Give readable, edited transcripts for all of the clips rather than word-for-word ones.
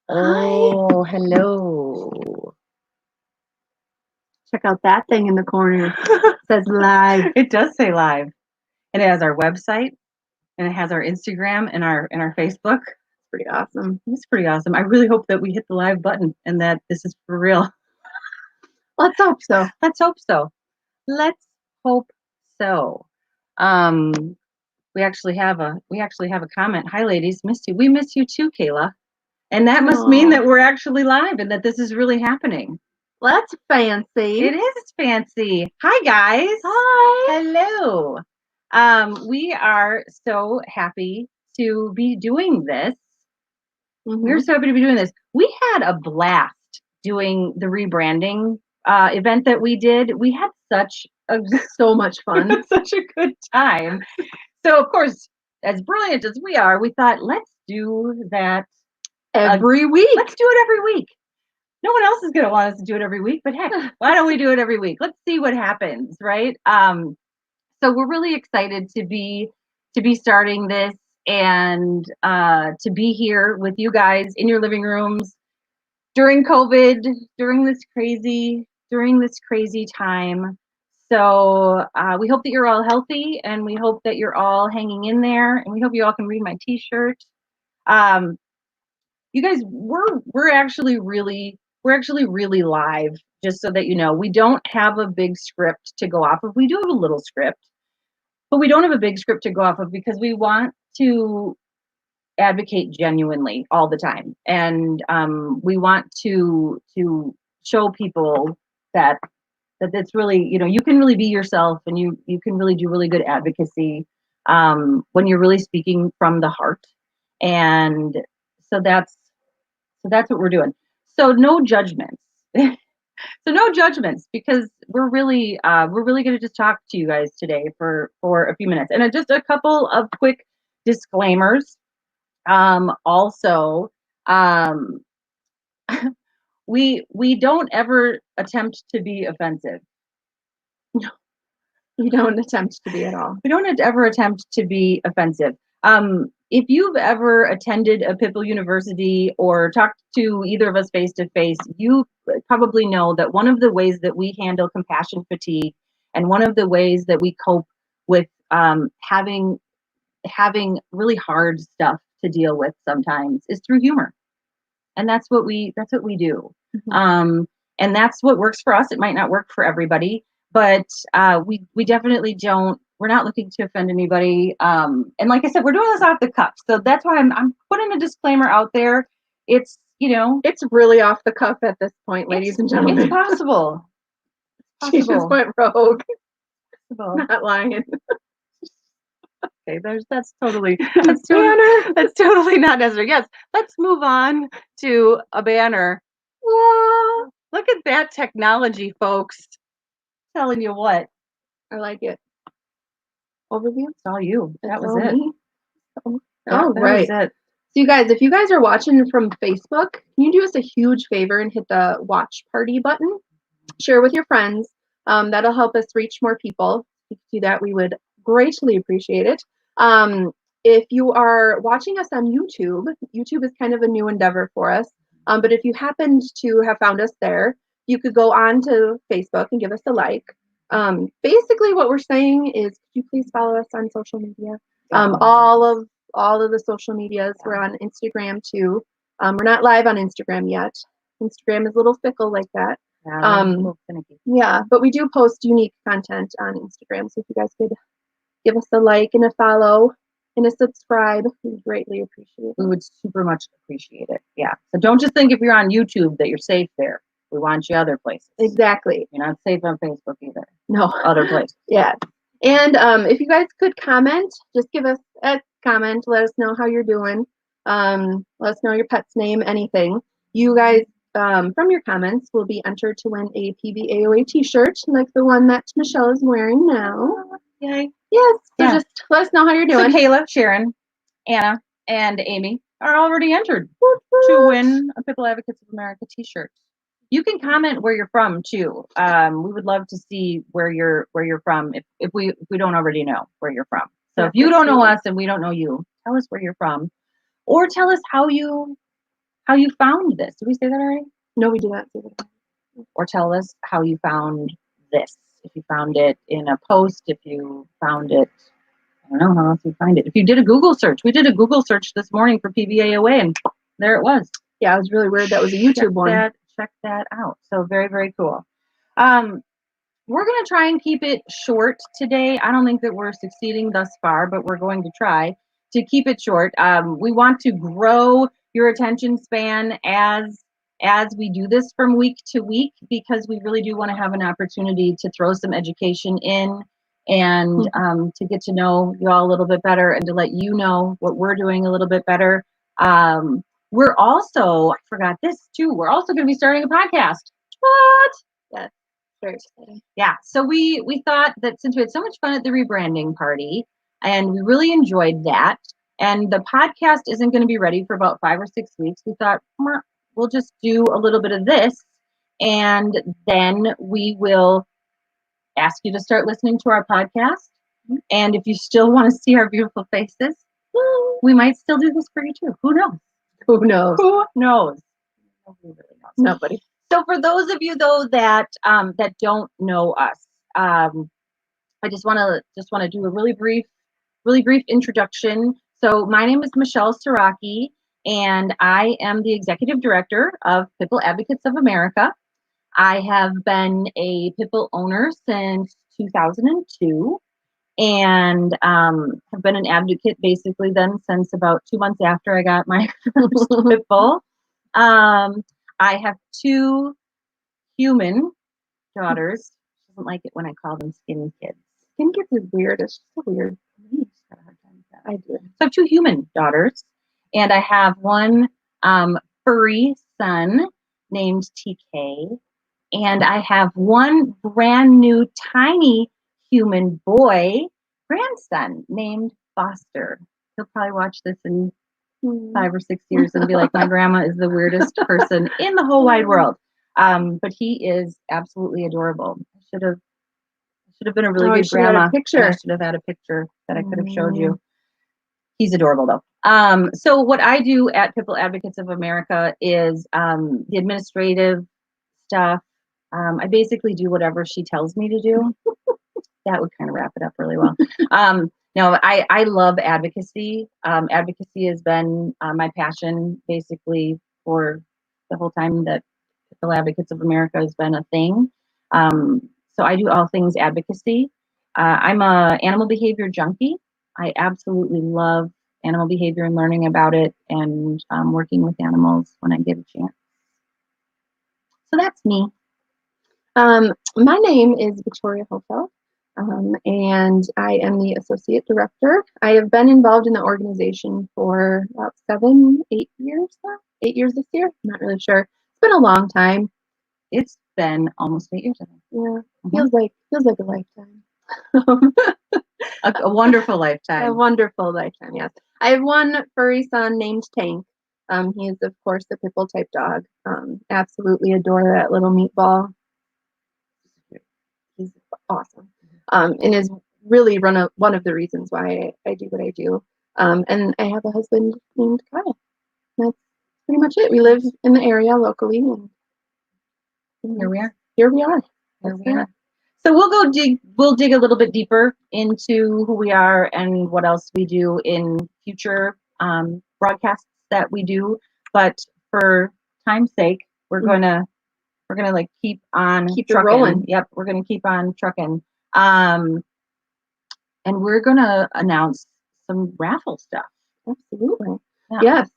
Oh, hello. Check out that thing in the corner. It says live. It does say live. And it has our website and it has our Instagram and our Facebook. Pretty awesome. It's pretty awesome. I really hope that we hit the live button and that this is for real. Let's hope so. Let's hope so. Let's hope so. We actually have a comment. Hi ladies, missed you. We miss you too, Kayla. And that must mean that we're actually live and that this is really happening. Well, that's fancy. It is fancy. Hi guys. Hi. Hello. We are so happy to be doing this. We're so happy to be doing this. We had a blast doing the rebranding event that we did. We had so much fun. Such a good time. So of course, as brilliant as we are, we thought, let's do that every week. Let's do it every week. No one else is going to want us to do it every week, but heck, why don't we do it every week? Let's see what happens, right? So we're really excited to be starting this and to be here with you guys in your living rooms during COVID, during this crazy time. So we hope that you're all healthy, and we hope that you're all hanging in there, and we hope you all can read my T-shirt. You guys, we're actually really live, just so that you know. We don't have a big script to go off of. We do have a little script, but we don't have a big script to go off of because we want to advocate genuinely all the time. And we want to show people that it's really, you can really be yourself, and you can really do really good advocacy when you're really speaking from the heart. And so that's what we're doing. So no judgments. Because we're really going to just talk to you guys today for a few minutes. And just a couple of quick disclaimers. Also, we don't ever attempt to be offensive. No, we don't attempt to be at all. We don't ever attempt to be offensive. If you've ever attended a Pipple University or talked to either of us face to face, you probably know that one of the ways that we handle compassion fatigue, and one of the ways that we cope with having really hard stuff to deal with sometimes, is through humor. And that's what we do. And that's what works for us. It might not work for everybody, but we definitely don't. We're not looking to offend anybody. And like I said, we're doing this off the cuff. So that's why I'm putting a disclaimer out there. It's, it's really off the cuff at this point, ladies and gentlemen. It's possible. She just went rogue. Not lying. Okay, that's totally not necessary. Yes, let's move on to a banner. Whoa, look at that technology, folks. Telling you what. I like it. Overview? It's all you. That was it. Right. So you guys, if you guys are watching from Facebook, can you do us a huge favor and hit the watch party button? Share with your friends. That'll help us reach more people. If you do that, we would greatly appreciate it. If you are watching us on YouTube, YouTube is kind of a new endeavor for us. But if you happened to have found us there, you could go on to Facebook and give us a like. Basically what we're saying is, could you please follow us on social media? All of the social medias. We're on Instagram too. We're not live on Instagram yet. Instagram is a little fickle like that. Yeah, but we do post unique content on Instagram. So if you guys could give us a like and a follow and a subscribe, we greatly appreciate it. We would super much appreciate it. Yeah. So don't just think if you're on YouTube that you're safe there. We want you other places. Exactly. You're not safe on Facebook either. No. Other places. Yeah. And if you guys could comment, just give us a comment. Let us know how you're doing. Let us know your pet's name, anything. You guys, from your comments, will be entered to win a PBAOA t-shirt like the one that Michelle is wearing now. Yay. Yes. So just let us know how you're doing. So Kayla, Sharon, Anna, and Amy are already entered to win a Pipple Advocates of America t-shirt. You can comment where you're from too. We would love to see where you're from if we don't already know where you're from. So if you don't know us and we don't know you, tell us where you're from, or tell us how you how you found this. Did we say that already? No, we did not say that. Or tell us how you found this. If you found it in a post, if you found it, I don't know how else you find it. If you did a Google search, we did a Google search this morning for PBAOA, and there it was. Yeah, it was really weird. That was a YouTube one. Check that out. So very, very cool. We're going to try and keep it short today. I don't think that we're succeeding thus far, but we're going to try to keep it short. We want to grow your attention span as we do this from week to week, because we really do want to have an opportunity to throw some education in and to get to know you all a little bit better and to let you know what we're doing a little bit better. We're also, I forgot this too, we're also going to be starting a podcast. What? Yes. Very exciting. Yeah, so we thought that since we had so much fun at the rebranding party and we really enjoyed that, and the podcast isn't going to be ready for about 5 or 6 weeks, we thought we'll just do a little bit of this, and then we will ask you to start listening to our podcast. And if you still want to see our beautiful faces, we might still do this for you too. Who knows? Who knows? Who knows? Nobody really knows. Nobody. So for those of you though that don't know us, I just want to do a really brief introduction. So my name is Michelle Serocki, and I am the executive director of Pitbull Advocates of America. I have been a Pitbull owner since 2002, and have been an advocate basically then since about 2 months after I got my first Pitbull. I have 2 human daughters. She doesn't like it when I call them skin kids. Skin kids is weird. It's just so weird. I do. So I have 2 human daughters, and I have one furry son named TK, and I have one brand new tiny human boy grandson named Foster. He'll probably watch this in 5 or 6 years and be like, my grandma is the weirdest person in the whole wide world. But he is absolutely adorable. I should have been a really good grandma. I should have had a picture that I could have showed you. He's adorable though. So what I do at Pitbull Advocates of America is the administrative stuff. I basically do whatever she tells me to do. That would kind of wrap it up really well. No, I love advocacy. Advocacy has been my passion basically for the whole time that Pitbull Advocates of America has been a thing. So I do all things advocacy. I'm a animal behavior junkie. I absolutely love animal behavior and learning about it and working with animals when I get a chance. So that's me. My name is Victoria Hohlfeld, and I am the associate director. I have been involved in the organization for about 7, 8 years now. 8 years this year? I'm not really sure. It's been a long time. It's been almost 8 years, I think. Yeah, feels like a lifetime. A wonderful lifetime. A wonderful lifetime, yes. I have one furry son named Tank. He is, of course, the Pitbull type dog. Absolutely adore that little meatball. He's awesome. And is really one of the reasons why I do what I do. And I have a husband named Kyle. That's pretty much it. We live in the area locally. And here we are. Here we are. So we'll dig a little bit deeper into who we are and what else we do in future broadcasts that we do. But for time's sake, we're gonna like keep trucking. Rolling. Yep, we're gonna keep on trucking. And we're gonna announce some raffle stuff. Absolutely. Yeah. Yes.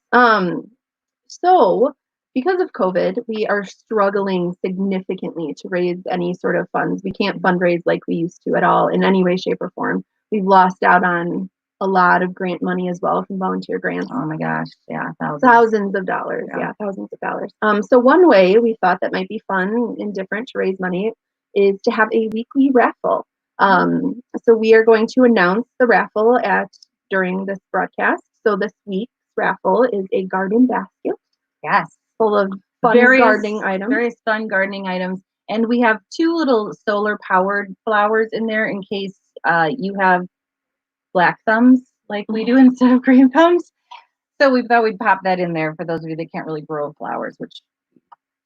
So because of COVID, we are struggling significantly to raise any sort of funds. We can't fundraise like we used to at all in any way, shape, or form. We've lost out on a lot of grant money as well from volunteer grants. Oh my gosh, yeah, thousands of dollars. Yeah, thousands of dollars. So one way we thought that might be fun and different to raise money is to have a weekly raffle. So we are going to announce the raffle during this broadcast. So this week's raffle is a garden basket. Yes. Full of fun gardening items. Various fun gardening items. And we have 2 little solar powered flowers in there in case you have black thumbs like we do instead of green thumbs. So we thought we'd pop that in there for those of you that can't really grow flowers, which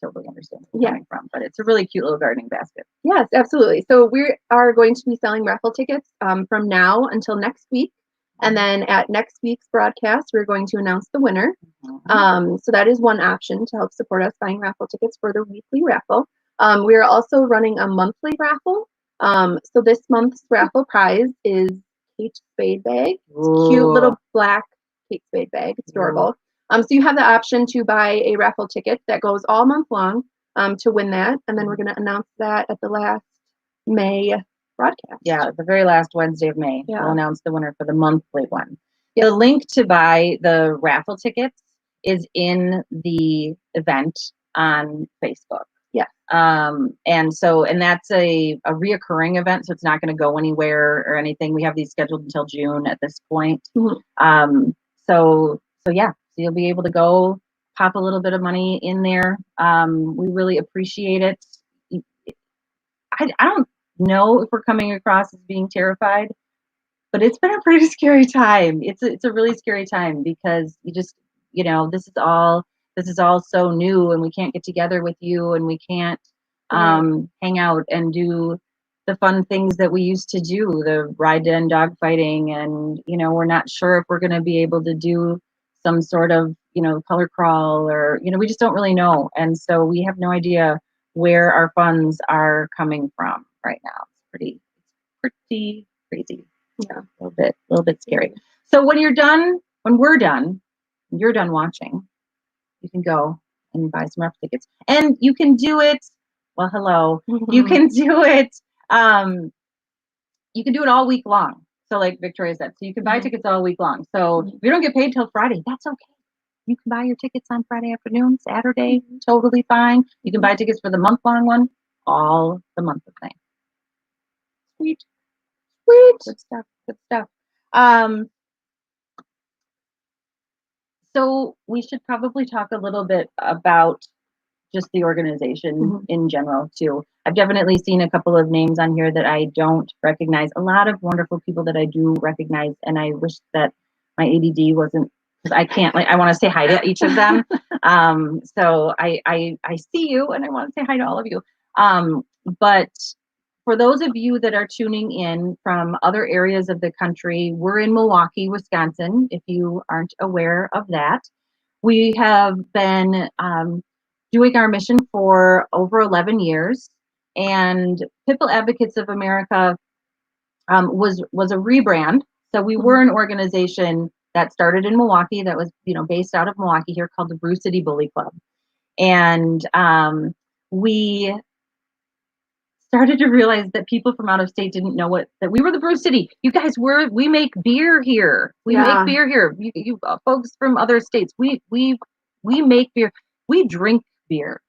totally understand where you're coming from, but it's a really cute little gardening basket. Yes, absolutely. So we are going to be selling raffle tickets from now until next week. And then at next week's broadcast, we're going to announce the winner. So that is one option to help support us buying raffle tickets for the weekly raffle. We are also running a monthly raffle. So this month's raffle prize is Kate Spade bag. It's a cute little black Kate Spade bag. It's adorable. So you have the option to buy a raffle ticket that goes all month long to win that. And then we're going to announce that at the last May broadcast. Yeah, the very last Wednesday of May. Yeah. We'll announce the winner for the monthly one. The link to buy the raffle tickets is in the event on Facebook. Yeah. And that's a reoccurring event, so it's not going to go anywhere or anything. We have these scheduled until June at this point. So you'll be able to go pop a little bit of money in there. We really appreciate it. I don't know if we're coming across as being terrified, but it's been a pretty scary time. It's a really scary time because this is all so new, and we can't get together with you, and we can't hang out and do the fun things that we used to do, the ride den dog fighting, and we're not sure if we're going to be able to do some sort of color crawl, or we just don't really know, and so we have no idea where our funds are coming from right now. It's pretty crazy. Yeah, a little bit scary. So when we're done watching, you can go and buy some raffle tickets, and you can do it. Well, hello. You can do it. You can do it all week long. So, like Victoria said, so you can buy tickets all week long. So if you don't get paid till Friday, that's okay. You can buy your tickets on Friday afternoon, Saturday, totally fine. You can buy tickets for the month-long one, all the month of May. Sweet. Good stuff. So we should probably talk a little bit about just the organization in general too. I've definitely seen a couple of names on here that I don't recognize. A lot of wonderful people that I do recognize, and I wish that my ADD wasn't, because I can't, I want to say hi to each of them. So I see you, and I want to say hi to all of you. But for those of you that are tuning in from other areas of the country, we're in Milwaukee, Wisconsin, if you aren't aware of that. We have been doing our mission for over 11 years, and People Advocates of America was a rebrand. So we were an organization that started in Milwaukee, that was based out of Milwaukee here, called the Brew City Bully Club. And we started to realize that people from out of state didn't know that we were the Brew City. You guys, we make beer here. We make beer here. You folks from other states, we make beer. We drink beer.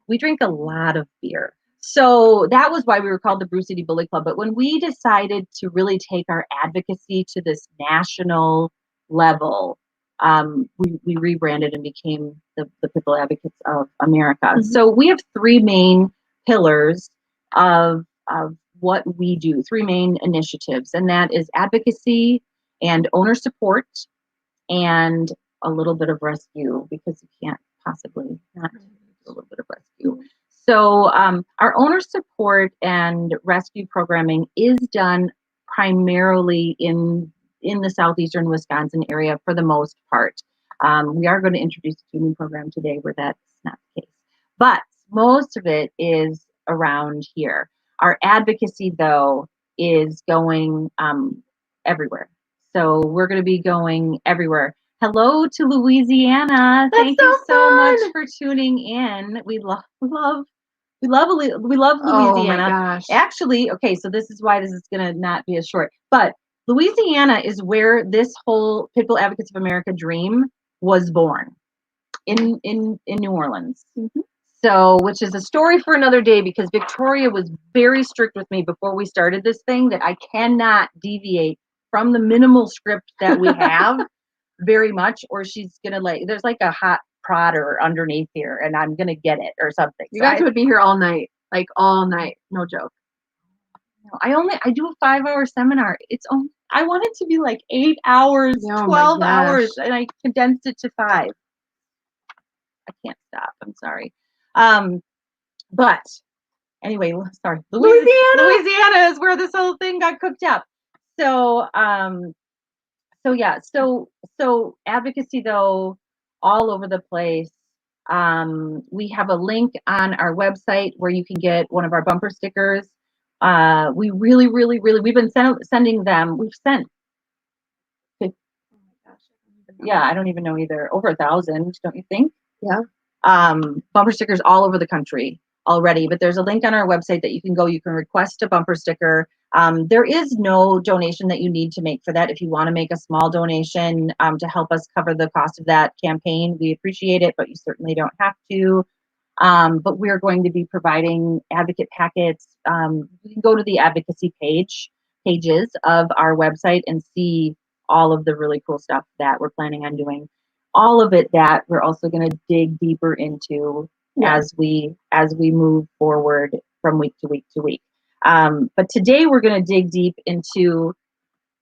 We drink a lot of beer. So that was why we were called the Brew City Bully Club. But when we decided to really take our advocacy to this national level, we rebranded and became the People Advocates of America. So we have three main pillars of what we do, three main initiatives, and that is advocacy and owner support and a little bit of rescue, because you can't possibly not do a little bit of rescue. So our owner support and rescue programming is done primarily in the southeastern Wisconsin area for the most part. We are going to introduce a tuning program today where that's not the case, but most of it is around here. Our advocacy, though, is going everywhere. So we're going to be going everywhere. Hello to Louisiana. Thank you so much for tuning in. We love Louisiana. Oh my gosh. Actually, okay, so this is why this is going to not be as short. But Louisiana is where this whole People Advocates of America dream was born, in New Orleans. So, which is a story for another day, because Victoria was very strict with me before we started this thing that I cannot deviate from the minimal script that we have very much, or she's gonna there's like a hot prodder underneath here, and I'm gonna get it or something. You guys would be here all night, like all night, no joke. I do a 5-hour seminar. It's only I want it to be like 8 hours, Oh 12 my hours, gosh. and I condensed it to 5. I can't stop. I'm sorry. But anyway, sorry. Louisiana is where this whole thing got cooked up. So, yeah. So advocacy though, all over the place. We have a link on our website where you can get one of our bumper stickers. We really, really, really, we've been sending them. We've sent, yeah, I don't even know either. Over 1,000, don't you think? Yeah. Bumper stickers all over the country already, but there's a link on our website that you can go. You can request a bumper sticker. There is no donation that you need to make for that. If you want to make a small donation to help us cover the cost of that campaign, we appreciate it, but you certainly don't have to. But we're going to be providing advocate packets. You can go to the advocacy pages of our website and see all of the really cool stuff that we're planning on doing. All of it that we're also going to dig deeper into as we move forward from week to week to week. But today we're going to dig deep into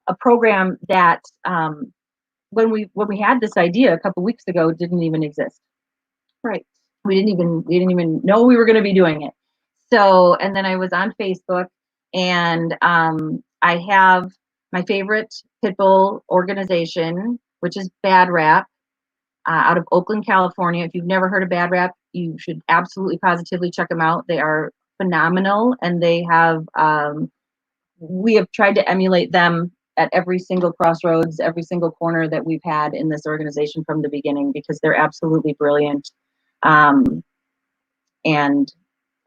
a program that when we had this idea a couple weeks ago didn't even exist. Right. We didn't even know we were going to be doing it. So, and then I was on Facebook, and I have my favorite pit bull organization, which is Bad Rap, out of Oakland, California. If you've never heard of Bad Rap, you should absolutely positively check them out. They are phenomenal, and they have we have tried to emulate them at every single crossroads, every single corner that we've had in this organization from the beginning, because they're absolutely brilliant, and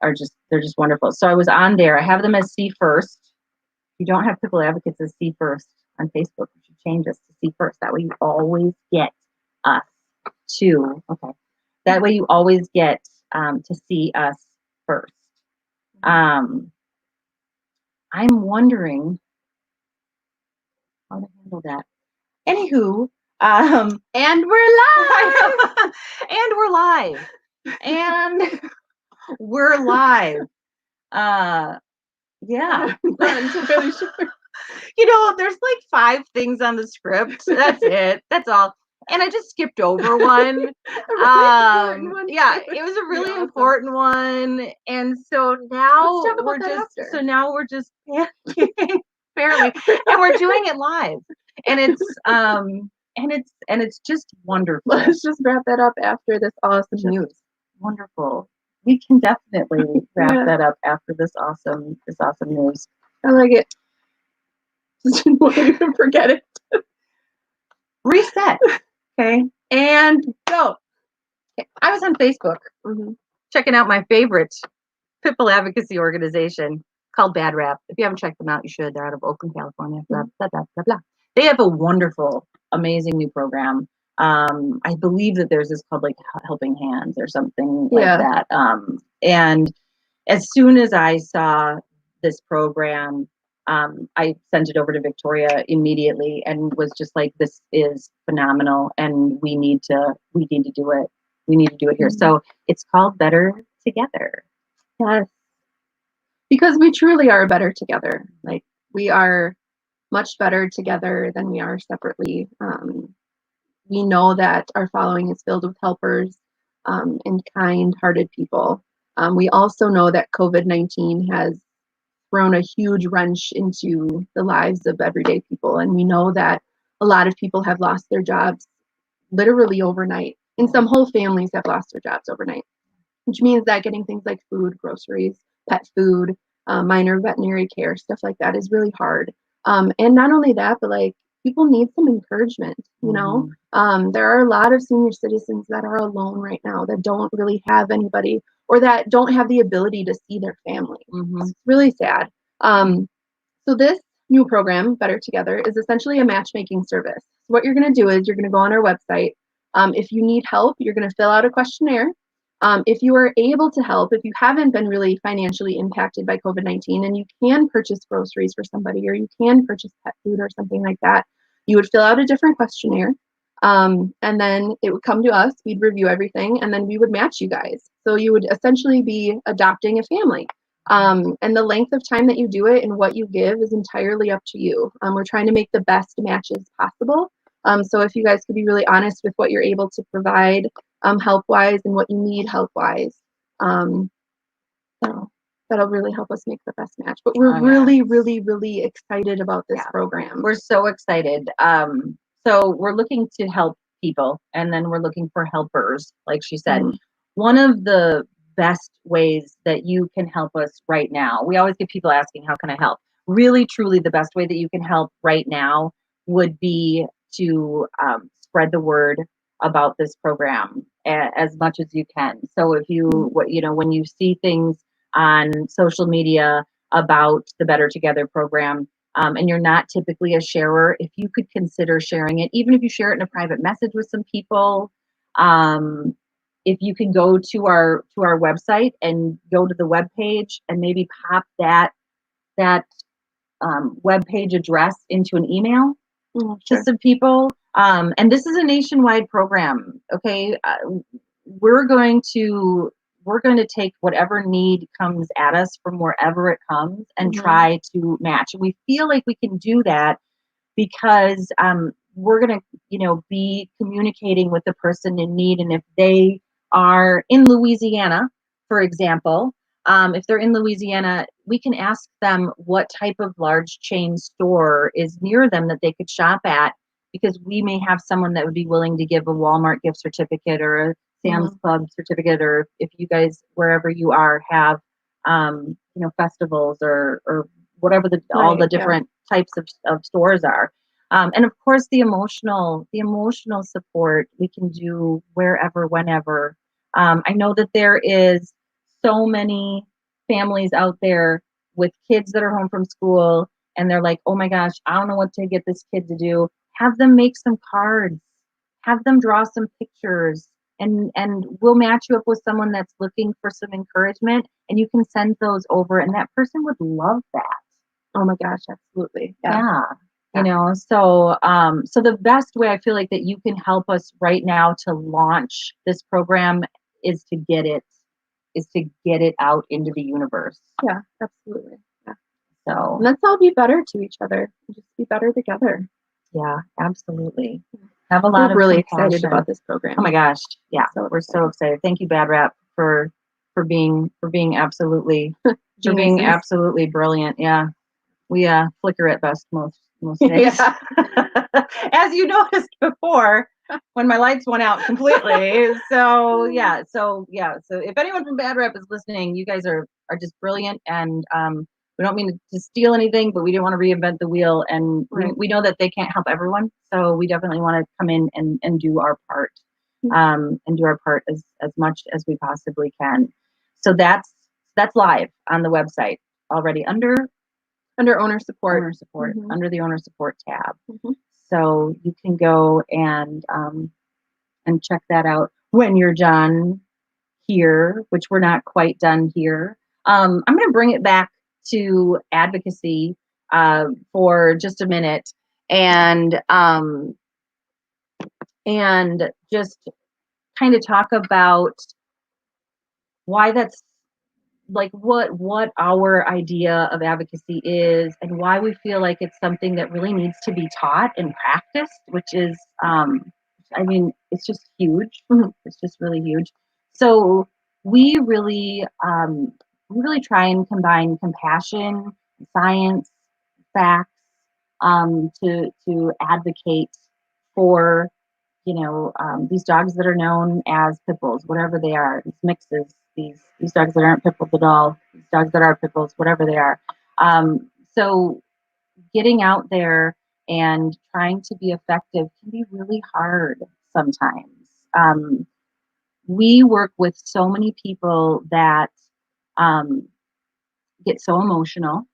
they're just wonderful. So I was on there. I have them as C First. If you don't have Pit Bull Advocates as C First on Facebook, you should change us to C First. That way you always get us to, okay. That way you always get to see us first. I'm wondering how to handle that. Anywho, and we're live. And we're live. And we're live. Yeah. Not really sure. You know, there's like 5 things on the script. That's it. That's all. And I just skipped over one. Yeah, it was a really important one. And so now we're just panicking, apparently, and we're doing it live. And it's just wonderful. Let's just wrap that up after this awesome news. Wonderful. We can definitely wrap that up after this awesome news. I like it. Don't even forget it. Reset. Okay. And go. Okay. I was on Facebook checking out my favorite Pit Bull advocacy organization called Bad Rap. If you haven't checked them out, you should. They're out of Oakland, California. Blah, blah, blah, blah, blah. They have a wonderful, amazing new program. I believe that there's this called like Helping Hands or something like that. And as soon as I saw this program, I sent it over to Victoria immediately and was just like, "This is phenomenal, and we need to do it. We need to do it here." So it's called Better Together. Yes, because we truly are better together. Like, we are much better together than we are separately. We know that our following is filled with helpers and kind-hearted people. We also know that COVID-19 has thrown a huge wrench into the lives of everyday people. And we know that a lot of people have lost their jobs literally overnight. And some whole families have lost their jobs overnight, which means that getting things like food, groceries, pet food, minor veterinary care, stuff like that is really hard. And not only that, but like, people need some encouragement, you know? There are a lot of senior citizens that are alone right now, that don't really have anybody, or that don't have the ability to see their family. It's really sad. So this new program, Better Together, is essentially a matchmaking service. So what you're going to do is you're going to go on our website. If you need help, you're going to fill out a questionnaire. If you are able to help, if you haven't been really financially impacted by COVID-19 and you can purchase groceries for somebody, or you can purchase pet food or something like that, you would fill out a different questionnaire. And then it would come to us, we'd review everything, and then we would match you guys. So you would essentially be adopting a family. And the length of time that you do it and what you give is entirely up to you. We're trying to make the best matches possible. So if you guys could be really honest with what you're able to provide help-wise and what you need help-wise, that'll really help us make the best match. But we're really, really, really excited about this program. We're so excited. So we're looking to help people, and then we're looking for helpers, like she said. One of the best ways that you can help us right now, we always get people asking, how can I help? Really, truly, the best way that you can help right now would be to spread the word about this program as much as you can. So if you, when you see things on social media about the Better Together program, and you're not typically a sharer, if you could consider sharing it, even if you share it in a private message with some people, if you can go to our website and go to the web page and maybe pop that web page address into an email to some people. And this is a nationwide program. Okay, we're going to take whatever need comes at us from wherever it comes and try to match. And we feel like we can do that because we're going to, be communicating with the person in need. And if they are in Louisiana, for example, if they're in Louisiana, we can ask them what type of large chain store is near them that they could shop at, because we may have someone that would be willing to give a Walmart gift certificate or a Sam's Club certificate, or if you guys, wherever you are, have, festivals or whatever all the different types of stores are. And of course, the emotional support we can do wherever, whenever. I know that there is so many families out there with kids that are home from school, and they're like, oh my gosh, I don't know what to get this kid to do. Have them make some cards, have them draw some pictures, and we'll match you up with someone that's looking for some encouragement, and you can send those over, and that person would love that. Oh my gosh, absolutely. Yeah. So the best way I feel like that you can help us right now to launch this program is to get it out into the universe. Yeah, absolutely. Yeah. So and let's all be better to each other. Just be better together. Yeah, absolutely. Have a lot of really compassion. Excited about this program. Oh my gosh. Yeah. We're so excited. Thank you, Bad Rap, for being absolutely brilliant. Yeah. We flicker at best most days. As you noticed before, when my lights went out completely. So if anyone from Bad Rap is listening, you guys are just brilliant, and we don't mean to steal anything, but we didn't want to reinvent the wheel, and we know that they can't help everyone, so we definitely want to come in and do our part, and do our part as much as we possibly can. So that's live on the website already under owner support. Under the owner support tab. So you can go and check that out when you're done here, which we're not quite done here. I'm going to bring it back to advocacy for just a minute, and just kind of talk about why that's like what our idea of advocacy is, and why we feel like it's something that really needs to be taught and practiced, which is it's just huge. It's just really huge. So we really try and combine compassion, science, facts, to advocate for these dogs that are known as pit bulls, whatever they are, these mixes, these dogs that aren't pit bulls at all, these dogs that are pit bulls, whatever they are. So getting out there and trying to be effective can be really hard sometimes. We work with so many people that get so emotional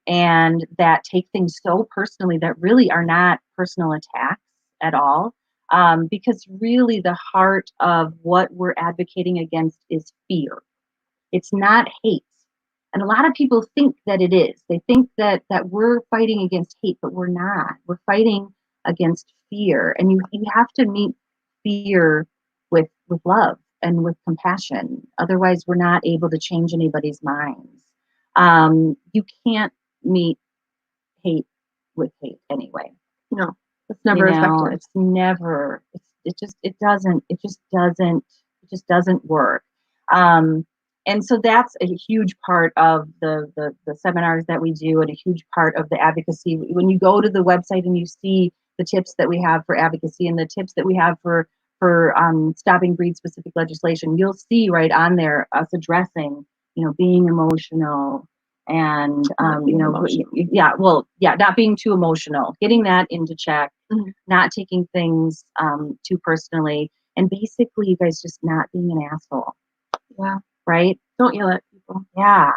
and that take things so personally that really are not personal attacks at all. Because really the heart of what we're advocating against is fear. It's not hate. And a lot of people think that it is. They think that we're fighting against hate, but we're not. We're fighting against fear. And you have to meet fear with love and with compassion. Otherwise, we're not able to change anybody's minds. You can't meet hate with hate anyway. No, it's never effective. It's never, it just doesn't work. And so that's a huge part of the seminars that we do, and a huge part of the advocacy. When you go to the website and you see the tips that we have for advocacy and the tips that we have for stopping breed specific legislation, you'll see right on there us addressing, being emotional and, not being too emotional, getting that into check, not taking things too personally, and basically, you guys just not being an asshole. Yeah. Right? Don't yell at people. Yeah.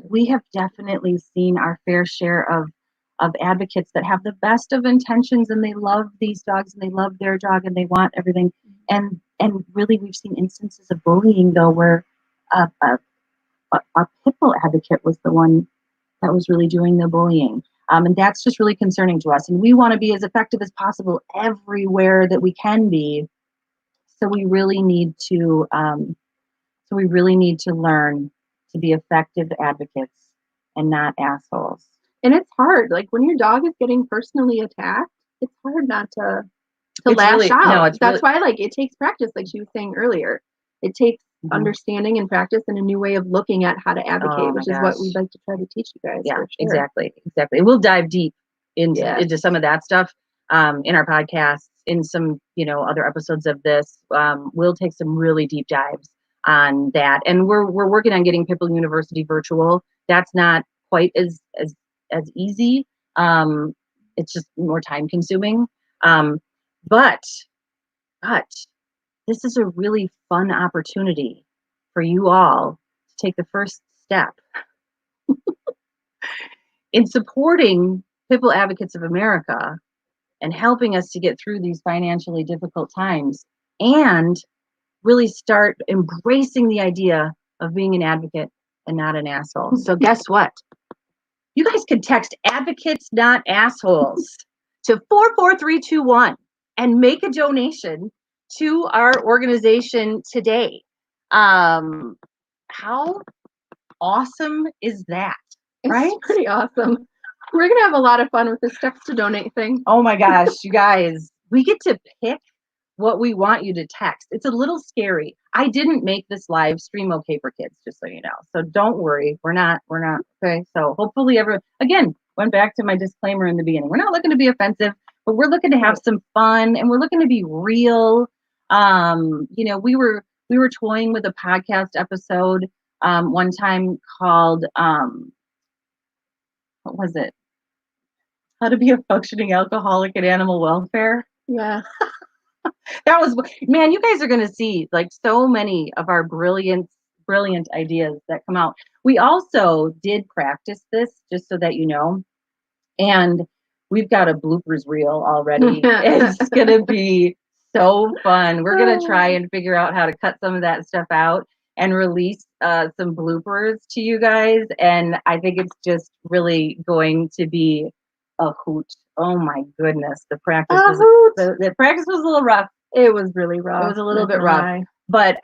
We have definitely seen our fair share of advocates that have the best of intentions, and they love these dogs and they love their dog and they want everything. And really, we've seen instances of bullying though, where a pit bull advocate was the one that was really doing the bullying. And that's just really concerning to us. And we want to be as effective as possible everywhere that we can be. So we really need to learn to be effective advocates and not assholes. And it's hard. Like when your dog is getting personally attacked, it's hard not to lash out. No, that's why it takes practice, like she was saying earlier. It takes understanding and practice and a new way of looking at how to advocate, which is what we'd like to try to teach you guys. Yeah, for sure. Exactly. We'll dive deep into some of that stuff in our podcasts, in some other episodes of this. We'll take some really deep dives on that, and we're working on getting Pit Bull University virtual. That's not quite as easy. It's just more time consuming. But this is a really fun opportunity for you all to take the first step in supporting Pit Bull Advocates of America and helping us to get through these financially difficult times, and really start embracing the idea of being an advocate and not an asshole. So guess what? You guys can text advocates, not assholes to 44321 and make a donation to our organization today. How awesome is that? Right? It's pretty awesome. We're going to have a lot of fun with this text to donate thing. Oh my gosh, you guys, we get to pick what we want you to text. It's a little scary. I didn't make this live stream okay for kids, just so you know. So don't worry. We're not okay. So hopefully again, went back to my disclaimer in the beginning. We're not looking to be offensive, but we're looking to have some fun, and we're looking to be real. We were toying with a podcast episode one time called what was it? How to be a functioning alcoholic in animal welfare. Yeah. That was, man, you guys are going to see like so many of our brilliant ideas that come out. We also did practice this, just so that you know, and we've got a bloopers reel already. It's going to be so fun. We're going to try and figure out how to cut some of that stuff out and release some bloopers to you guys. And I think it's just really going to be a hoot. Oh my goodness. The practice was a little rough. It was really rough. It was a little bit rough. But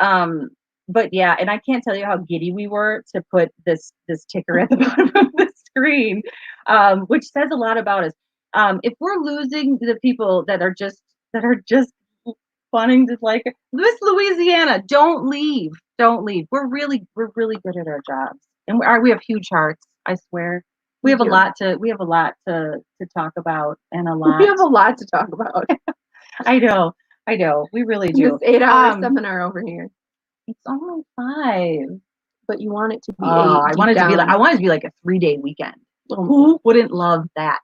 yeah, and I can't tell you how giddy we were to put this ticker at the bottom of the screen, which says a lot about us. If we're losing the people that are just wanting to, like, Miss Louisiana, don't leave. We're really good at our jobs, and we have huge hearts. I swear. We have a lot to talk about, and we have a lot to talk about. I know. We really do. This 8-hour seminar over here. It's only 5. But you want it to be 8. I want it to be like a 3-day weekend. Who wouldn't love that?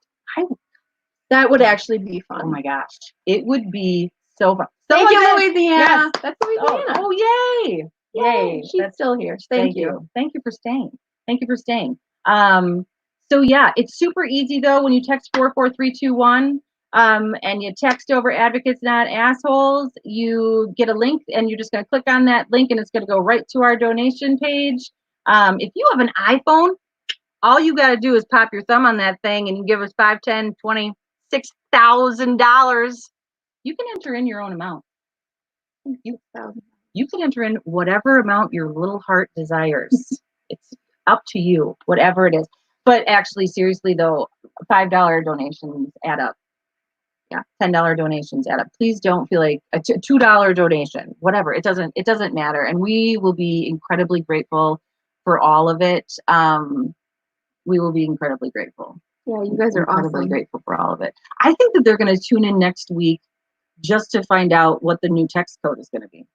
That would actually be fun. Oh my gosh. It would be so fun. Thank you, Louisiana. Yes. That's Louisiana. Oh, yay. Yay. She's still here. Thank you. Thank you for staying. So yeah, it's super easy though when you text 44321. And you text over advocates, not assholes, you get a link, and you're just going to click on that link, and it's going to go right to our donation page. If you have an iPhone, all you got to do is pop your thumb on that thing, and you give us $5, $10, $20, $6,000. You can enter in your own amount. You can enter in whatever amount your little heart desires. up to you, whatever it is. But actually, seriously though, $5 donations add up. Yeah, $10 donations add up. Please don't feel like a $2 donation, whatever. It doesn't matter, and we will be incredibly grateful for all of it. We will be incredibly grateful. Yeah, you guys are incredibly awesome. Grateful for all of it. I think that they're going to tune in next week just to find out what the new text code is going to be.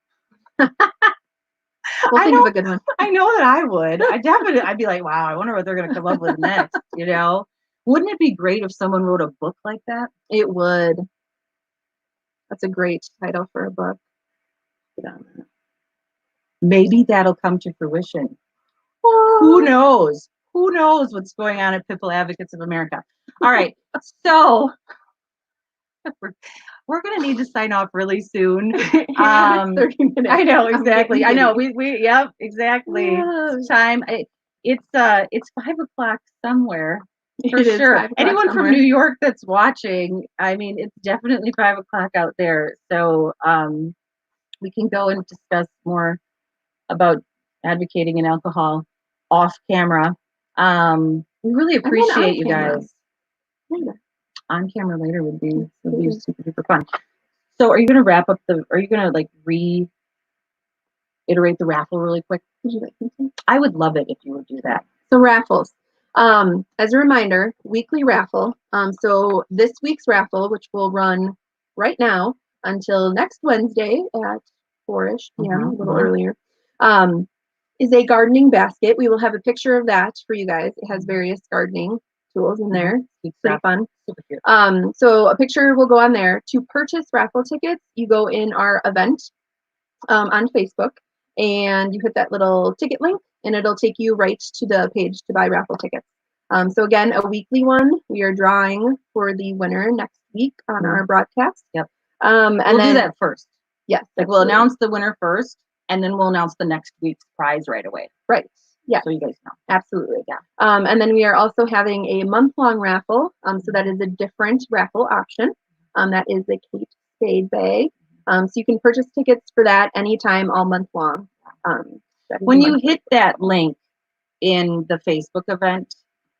We'll think of a good one. I know that I would. I'd be like, wow, I wonder what they're going to come up with next. You know, wouldn't it be great if someone wrote a book like that? It would. That's a great title for a book. Maybe that'll come to fruition. Who knows? Who knows what's going on at People Advocates of America? All right, so we're going to need to sign off really soon. 30 minutes. I know, exactly. I know. Yep, exactly. It's time. It's 5 o'clock somewhere. For sure. Anyone from New York that's watching, I mean, it's definitely 5 o'clock out there. So we can go and discuss more about advocating in alcohol off camera. We really appreciate you guys. On camera later would be super duper fun. So are you going to wrap up are you going to like reiterate the raffle really quick? Would you like me to? I would love it if you would do that. So raffles. As a reminder, weekly raffle. So this week's raffle, which will run right now until next Wednesday at 4-ish p.m., a little earlier, is a gardening basket. We will have a picture of that for you guys. It has various gardening tools in there. It's pretty fun. Super cute. So a picture will go on there. To purchase raffle tickets, you go in our event on Facebook and you hit that little ticket link and it'll take you right to the page to buy raffle tickets. So again, a weekly one. We are drawing for the winner next week on our broadcast. Yep. And we'll do that first. Yes. Like we'll announce the winner first and then we'll announce the next week's prize right away. Right. Yeah. So you guys know. Absolutely. Yeah. And then we are also having a month-long raffle. So that is a different raffle option. That is the Kate Spade bag. So you can purchase tickets for that anytime, all month long. When you hit that link in the Facebook event,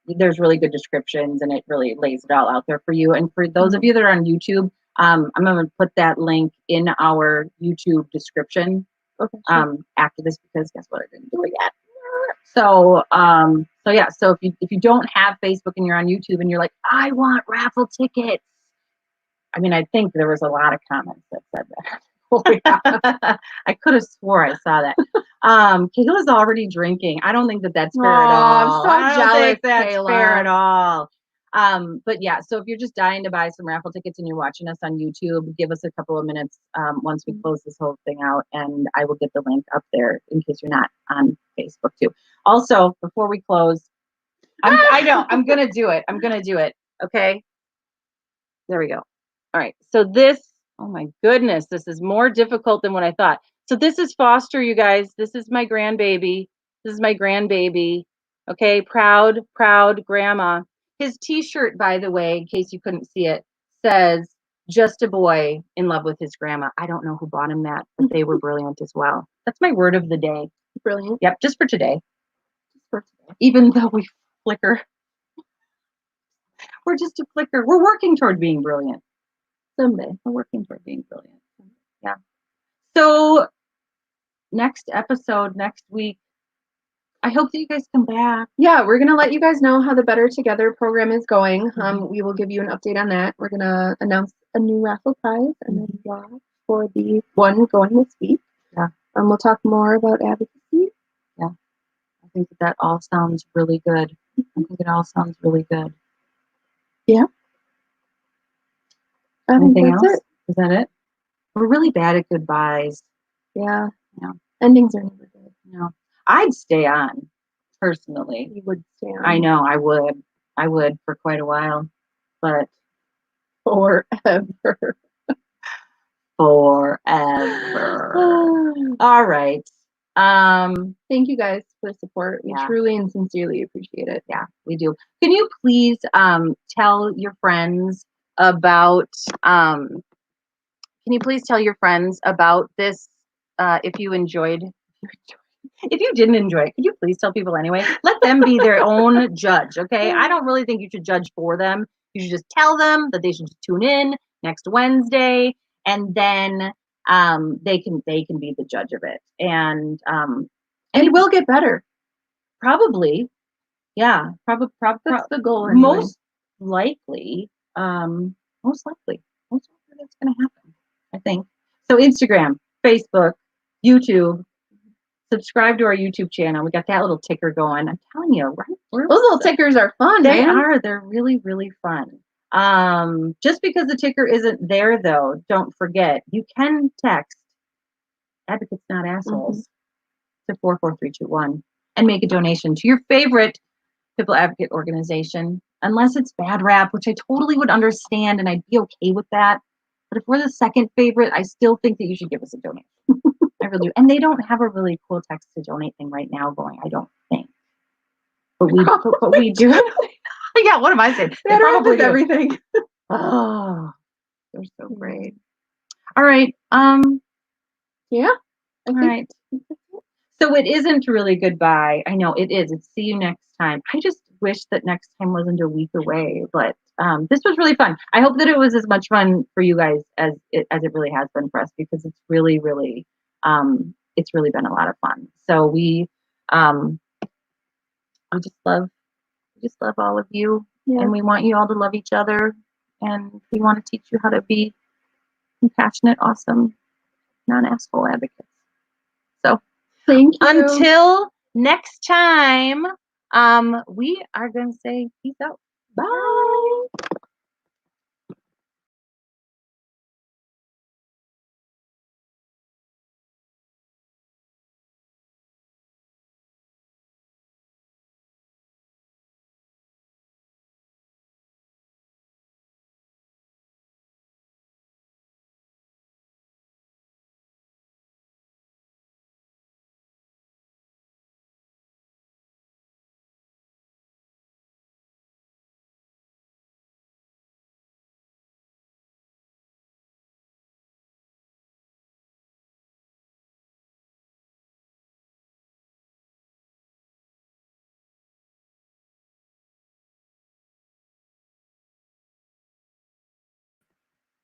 there's really good descriptions and it really lays it all out there for you. And for those of you that are on YouTube, I'm going to put that link in our YouTube description after this because guess what? I didn't do it yet. So yeah. So if you don't have Facebook and you're on YouTube and you're like, I want raffle tickets. I mean, I think there was a lot of comments that said that. Oh, yeah. I could have swore I saw that. Kayla's already drinking. I don't think that's fair at all. I'm so jealous, think that's Kayla. Fair at all. But yeah, so if you're just dying to buy some raffle tickets and you're watching us on YouTube, give us a couple of minutes once we close this whole thing out, and I will get the link up there in case you're not on Facebook too. Also, before we close, I know I'm gonna do it. I'm gonna do it. Okay. There we go. All right. So this, oh my goodness, this is more difficult than what I thought. So this is Foster, you guys. This is my grandbaby. This is my grandbaby. Okay. Proud grandma. His t-shirt, by the way, in case you couldn't see it, says, just a boy in love with his grandma. I don't know who bought him that, but they were brilliant as well. That's my word of the day. Brilliant. Yep. Just for today. Even though we flicker. We're just a flicker. We're working toward being brilliant. Someday. We're working toward being brilliant. Yeah. So next episode, next week, I hope that you guys come back. Yeah, we're going to let you guys know how the Better Together program is going. We will give you an update on that. We're going to announce a new raffle prize and then draw for the one going this week. Yeah. We'll talk more about advocacy. Yeah. I think that all sounds really good. I think it all sounds really good. Yeah. Anything else? Is that it? We're really bad at goodbyes. Yeah. Endings are never good. No. I'd stay on, personally. You would stay on. I know, I would. I would for quite a while. But forever. Forever. All right. Thank you guys for the support. We truly and sincerely appreciate it. Yeah, we do. Can you please tell your friends about this if you enjoyed If you didn't enjoy it, could you please tell people anyway? Let them be their own judge, okay? I don't really think you should judge for them. You should just tell them that they should just tune in next Wednesday, and then they can be the judge of it. And it will get better. Probably. Yeah, that's the goal. Anyway. Most likely that's going to happen, I think. So Instagram, Facebook, YouTube, subscribe to our YouTube channel. We got that little ticker going. I'm telling you, right? Those little tickers are fun, They man. are. They're really, really fun. Just because the ticker isn't there, though, don't forget, you can text Advocates Not Assholes to 44321 and make a donation to your favorite People Advocate organization, unless it's bad rap, which I totally would understand and I'd be okay with that. But if we're the second favorite, I still think that you should give us a donation. I really do. And they don't have a really cool text to donate thing right now going, I don't think. But we do. Yeah, what am I saying? They probably do everything. Oh, they're so great. All right. Yeah. All right. So it isn't really goodbye. I know it is. It's see you next time. I just wish that next time wasn't a week away, but this was really fun. I hope that it was as much fun for you guys as it really has been for us, because it's really, really, it's really been a lot of fun. So we just love all of you, and we want you all to love each other, and we want to teach you how to be compassionate, awesome, non-asshole advocates. So thank you. Until next time, we are going to say peace out. Bye.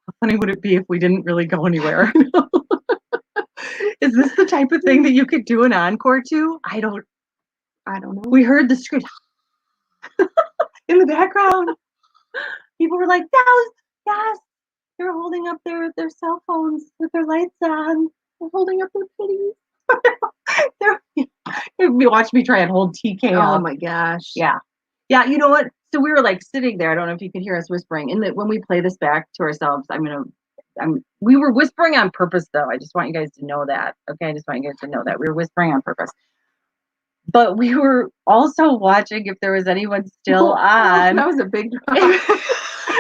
How funny would it be if we didn't really go anywhere? Is this the type of thing that you could do an encore to? I don't know. We heard the scream in the background. People were like, yes, they're holding up their cell phones with their lights on. They're holding up their titties. You watch me try and hold TK up. Oh my gosh. Yeah. You know what? So we were like sitting there. I don't know if you could hear us whispering. And that when we play this back to ourselves, we were whispering on purpose, though. I just want you guys to know that. Okay, I just want you guys to know that we were whispering on purpose. But we were also watching if there was anyone still on. That was a big drop.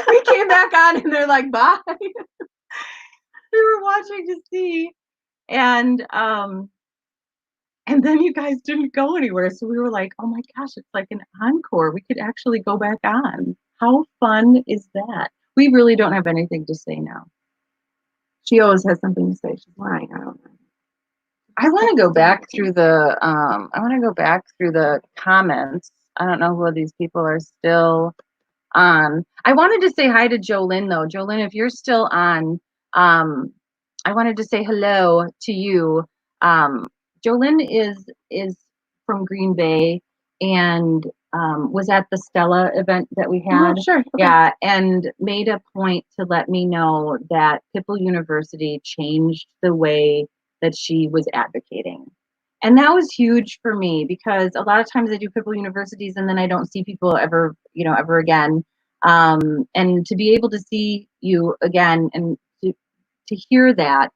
We came back on and they're like, bye. We were watching to see, and then you guys didn't go anywhere. So we were like, oh my gosh, it's like an encore. We could actually go back on. How fun is that? We really don't have anything to say now. She always has something to say. She's lying. I don't know. I want to go back through the comments. I don't know who these people are still on. I wanted to say hi to Jolynn, though. Jolynn, if you're still on, I wanted to say hello to you. Jolynn is from Green Bay and was at the Stella event that we had. Oh, sure. Okay. Yeah, and made a point to let me know that Pipple University changed the way that she was advocating. And that was huge for me, because a lot of times I do Pipple Universities and then I don't see people ever again. And to be able to see you again and to hear that,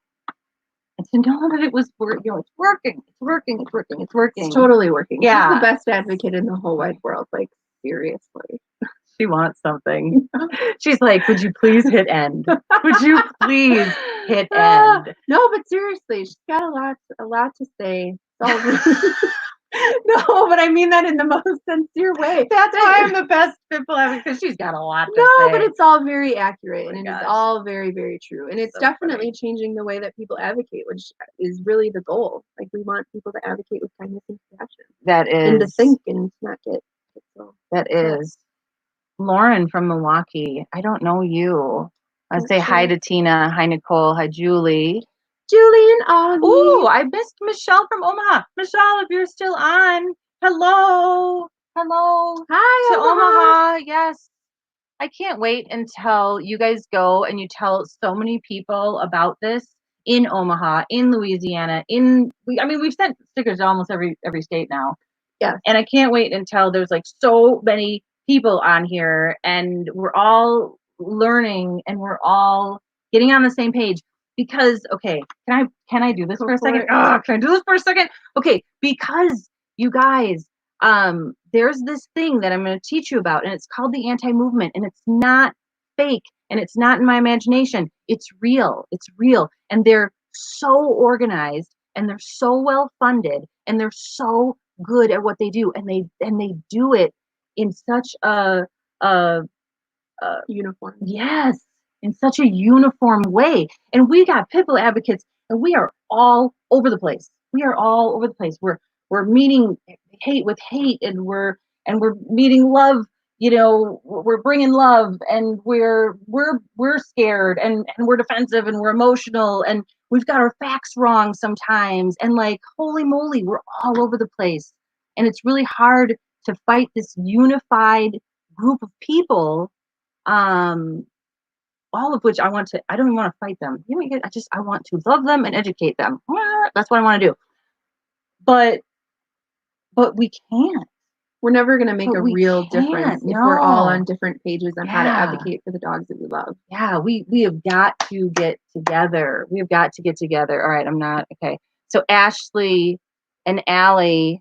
and to know that it was it's working. It's totally working. Yeah. She's the best advocate in the whole wide world. Like, seriously. She wants something. She's like, would you please hit end? Would you please hit end? No, but seriously, she's got a lot to say. No, but I mean that in the most sincere way. That's why I'm the best pitbull advocate, because she's got a lot to say. No, but it's all very accurate, and gosh. it's all very, very true. And it's So definitely funny. changing the way that people advocate, which is really the goal. Like, we want people to advocate with kindness and compassion. That is. And to think and not get so. That is. Lauren from Milwaukee. I don't know you. I'd say hi to Tina. Hi, Nicole. Hi, Julie. Julie and Augie. Ooh, I missed Michelle from Omaha. Michelle, if you're still on, hello. Hello. Hi, to Omaha. Yes. I can't wait until you guys go and you tell so many people about this in Omaha, in Louisiana, we've sent stickers to almost every state now. Yes. And I can't wait until there's like so many people on here and we're all learning and we're all getting on the same page. Because, okay, can I do this for a second? Oh, can I do this for a second? Okay, because you guys, there's this thing that I'm going to teach you about, and it's called the anti-movement, and it's not fake, and it's not in my imagination. It's real. It's real. And they're so organized, and they're so well funded, and they're so good at what they do, and they do it in such a uniform. Yes, in such a uniform way. And we got pitbull advocates, and we are all over the place. We are all over the place. We're meeting hate with hate, and we're meeting love. We're bringing love, and we're scared, and we're defensive, and we're emotional, and we've got our facts wrong sometimes. And like, holy moly, we're all over the place. And it's really hard to fight this unified group of people, all of which I don't even want to fight them. I want to love them and educate them. That's what I want to do. But we can't. We're never going to make a real difference if we're all on different pages on how to advocate for the dogs that we love. Yeah, we have got to get together. We have got to get together. All right, okay. So Ashley and Allie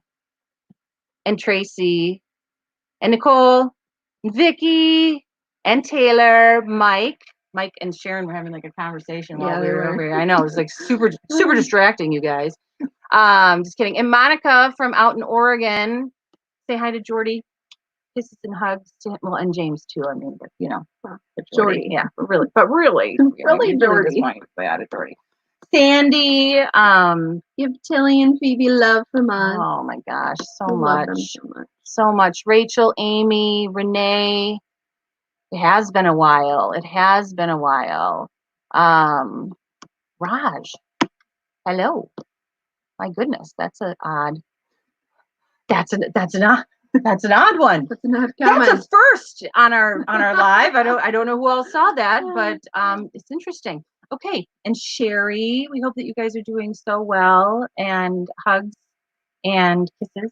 and Tracy and Nicole and Vicky and Taylor, Mike and Sharon were having like a conversation while we were over here. I know, it was like super distracting, you guys. Just kidding. And Monica from out in Oregon. Say hi to Jordy. Kisses and hugs to him. Well, and James too. I mean, but Jordy. Yeah, but really, really Jordy. Say hi to Jordy. Sandy. Give Tilly and Phoebe love from us. Oh my gosh, so much. Rachel, Amy, Renee. It has been a while. Raj. Hello. My goodness, that's an odd one. That's an odd comment. That's a first on our live. I don't know who else saw that, but it's interesting. Okay, and Sherry, we hope that you guys are doing so well, and hugs and kisses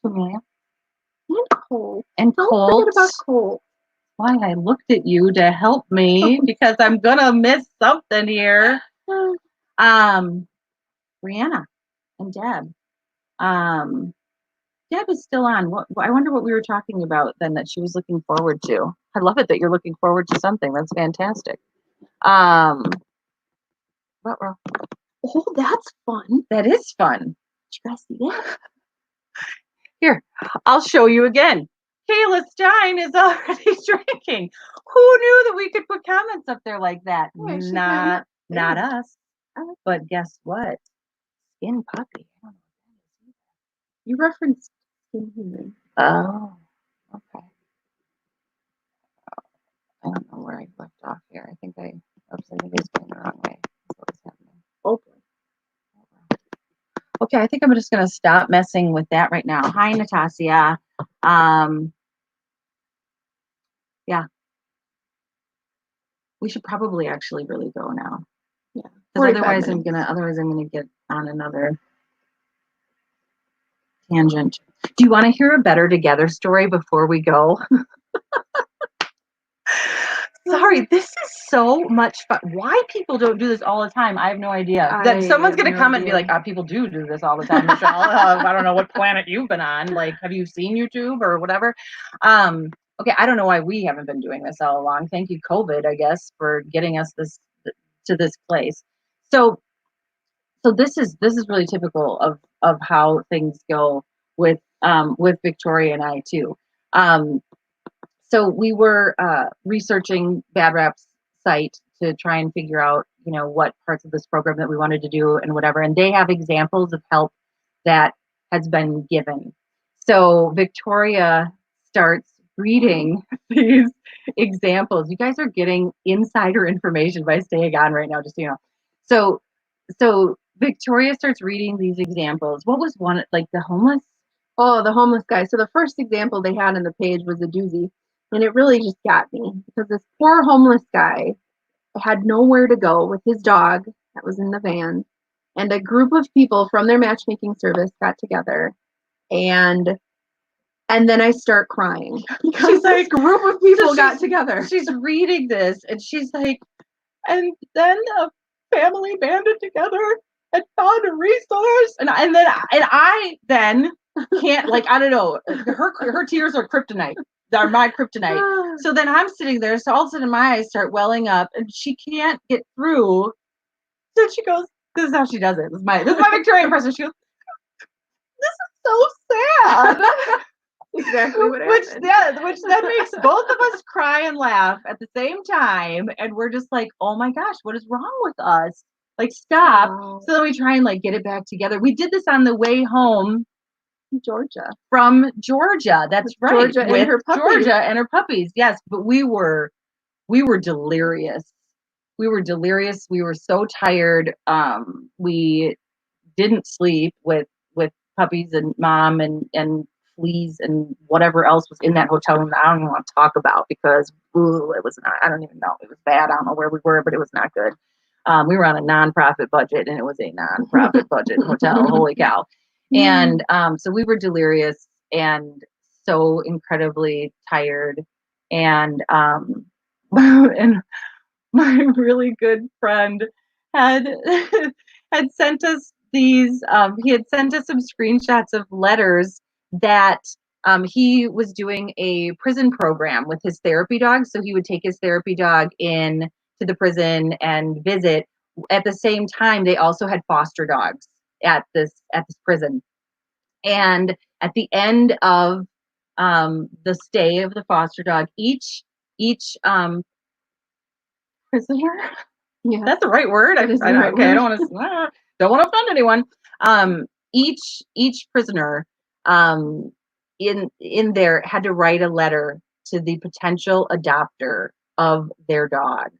to Amelia. And Cole. And don't Colt. forget about Cole. Why I looked at you to help me because I'm gonna miss something here. Brianna and Deb. Deb is still on. I wonder what we were talking about then that she was looking forward to. I love it that you're looking forward to something. That's fantastic. Oh, that's fun. That is fun. Did you guys see that? Here, I'll show you again. Kayla Stein is already drinking. Who knew that we could put comments up there like that? Not us. But guess what? Skin Puppy. You referenced Skin Human. Oh, okay. I don't know where I left off here. I think I was going the wrong way. That's what was happening. Oh boy. Okay, I think I'm just going to stop messing with that right now. Hi, Natasha. Yeah. We should probably actually really go now. Yeah. Because otherwise I'm gonna get on another tangent. Do you want to hear a Better Together story before we go? Sorry, this is so much fun. Why people don't do this all the time, I have no idea. That someone's going to comment and be like, people do this all the time, Michelle. I don't know what planet you've been on. Like, have you seen YouTube or whatever? Okay, I don't know why we haven't been doing this all along. Thank you, COVID, I guess, for getting us to this place. So this is really typical of how things go with Victoria and I too. So we were researching Bad Rap's site to try and figure out, what parts of this program that we wanted to do and whatever. And they have examples of help that has been given. So Victoria starts reading these examples. You guys are getting insider information by staying on right now, just so you know. So Victoria starts reading these examples. What was one, like the homeless? Oh, the homeless guy. So the first example they had on the page was a doozy. And it really just got me because this poor homeless guy had nowhere to go with his dog that was in the van. And a group of people from their matchmaking service got together. And then I start crying because this group of people got together. She's reading this and she's like, and then a family banded together and found a resource. And I can't, like, I don't know, her tears are kryptonite. They're my kryptonite. So then I'm sitting there, so all of a sudden my eyes start welling up and she can't get through. So she goes, this is how she does it. This is my Victorian impression. She goes, this is so sad. Exactly what happened. Which then makes both of us cry and laugh at the same time. And we're just like, oh my gosh, what is wrong with us? Like, stop. Oh. So then we try and like get it back together. We did this on the way home from Georgia. That's right. Georgia and her puppies. Georgia and her puppies. Yes. But we were delirious. We were delirious. We were so tired. We didn't sleep with puppies and mom and fleas and whatever else was in that hotel room that I don't even want to talk about because it was not, I don't even know. It was bad. I don't know where we were, but it was not good. We were on a nonprofit budget and it was a nonprofit budget hotel. Holy cow. And so we were delirious and so incredibly tired. And and my really good friend had sent us these, he had sent us some screenshots of letters that he was doing a prison program with his therapy dog. So he would take his therapy dog in to the prison and visit. At the same time, they also had foster dogs at this prison. And at the end of the stay of the foster dog, each prisoner. Yeah, that's the right word. I don't want to offend anyone. Each prisoner in there had to write a letter to the potential adopter of their dog.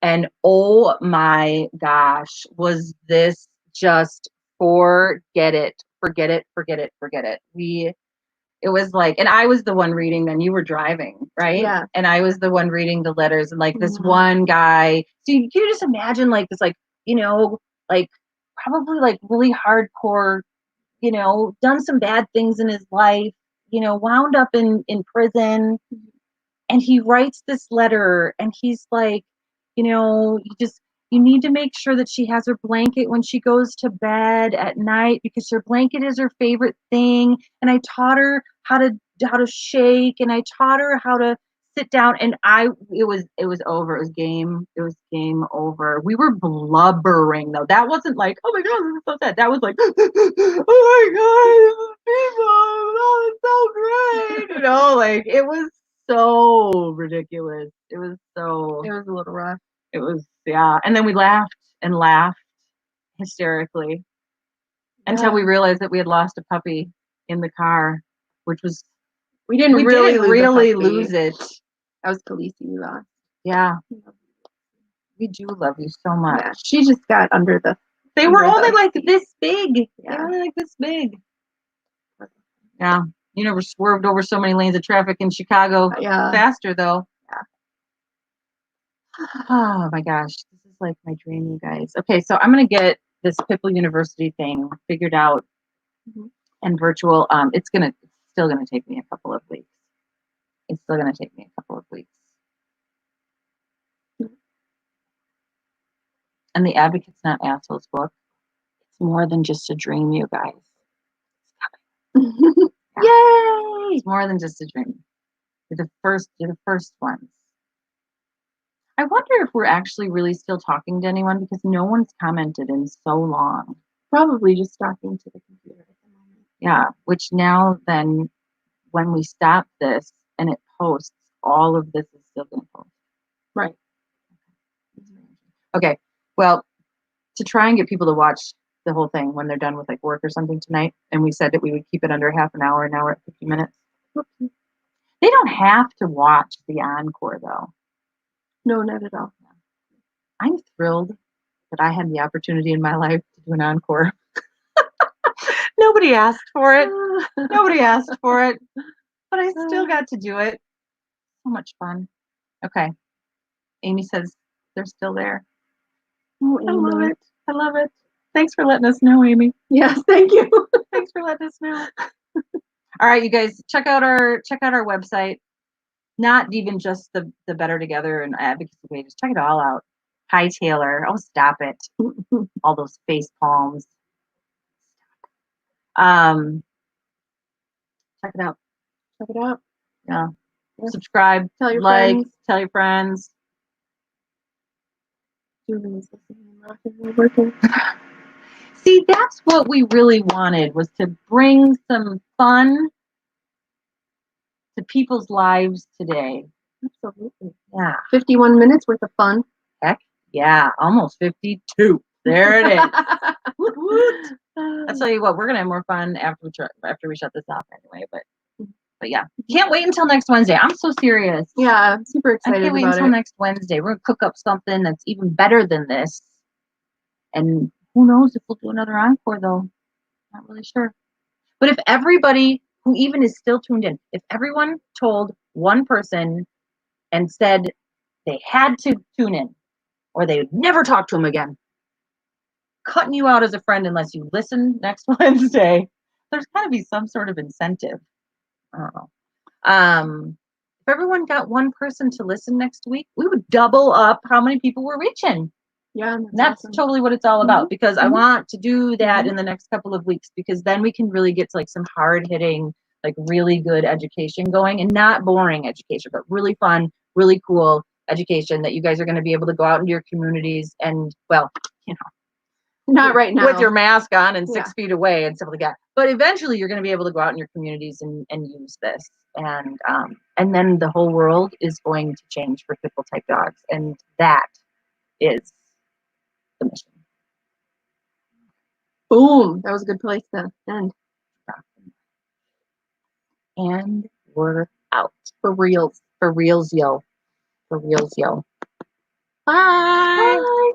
And oh my gosh, was this just forget it. It was like, and I was the one reading, then you were driving, right? Yeah. And I was the one reading the letters and like this one guy. So you can just imagine like this, like, like probably like really hardcore, done some bad things in his life, wound up in prison. And he writes this letter and he's like, you need to make sure that she has her blanket when she goes to bed at night because her blanket is her favorite thing. And I taught her how to shake and I taught her how to sit down. And it was over. It was game over. We were blubbering though. That wasn't like, oh my God, this is so sad. That was like, oh my God, people, that was so great. Like it was so ridiculous. It was a little rough. It was, yeah. And then we laughed and laughed hysterically until we realized that we had lost a puppy in the car, which was, we didn't really lose it. That was Khaleesi we lost. Yeah. We do love you so much. Yeah, she just got under the. They were only like this big. Yeah. They were only like this big. Yeah. You never swerved over so many lanes of traffic in Chicago faster though. Oh my gosh, this is like my dream, you guys. Okay, so I'm gonna get this Pipple University thing figured out and virtual. It's still gonna take me a couple of weeks. And the Advocate's Not Assholes book. It's more than just a dream, you guys. Yay! It's more than just a dream. You're the first ones. I wonder if we're actually really still talking to anyone because no one's commented in so long. Probably just talking to the computer at the moment. Yeah, which now then when we stop this and it posts, all of this is still going to post. Right. Okay. Well, to try and get people to watch the whole thing when they're done with like work or something tonight, and we said that we would keep it under half an hour at 50 minutes. They don't have to watch the encore though. No, not at all. I'm thrilled that I had the opportunity in my life to do an encore. Nobody asked for it. Nobody asked for it. But I still got to do it. So much fun. Okay. Amy says they're still there. Oh, I love it. I love it. Thanks for letting us know, Amy. Yes, thank you. Thanks for letting us know. All right, you guys, check out our website. Not even just the Better Together and advocacy pages. Check it all out. Hi, Taylor. Oh, stop it. All those face palms. Check it out. Check it out. Yeah. Subscribe. Tell your like. friends. Tell your friends. See, that's what we really wanted, was to bring some fun to people's lives today. Absolutely. Yeah. 51 minutes worth of fun. Heck yeah. Almost 52. There it is. Woot, woot. I'll tell you what, we're gonna have more fun after we shut this off anyway. But yeah, can't wait until next Wednesday. I'm so serious. Yeah, I'm super excited. I can't wait until next Wednesday. We're gonna cook up something that's even better than this. And who knows if we'll do another encore though? Not really sure. But if everybody who even is still tuned in, if everyone told one person and said they had to tune in, or they would never talk to him again, cutting you out as a friend unless you listen next Wednesday, there's got to be some sort of incentive. I don't know. If everyone got one person to listen next week, we would double up how many people we're reaching. Yeah, that's awesome. Totally what it's all about, because I want to do that Mm-hmm. in the next couple of weeks, because then we can really get to like some hard hitting, like really good education going, and not boring education, but really fun, really cool education that you guys are going to be able to go out into your communities and, well, you know, not right now with your mask on and 6 feet away and stuff like that. But eventually you're going to be able to go out in your communities and use this. And then the whole world is going to change for pitbull type dogs. And that is the mission. Boom. That was a good place to end. And we're out. For reals. For reals, yo. For reals, yo. Bye. Bye.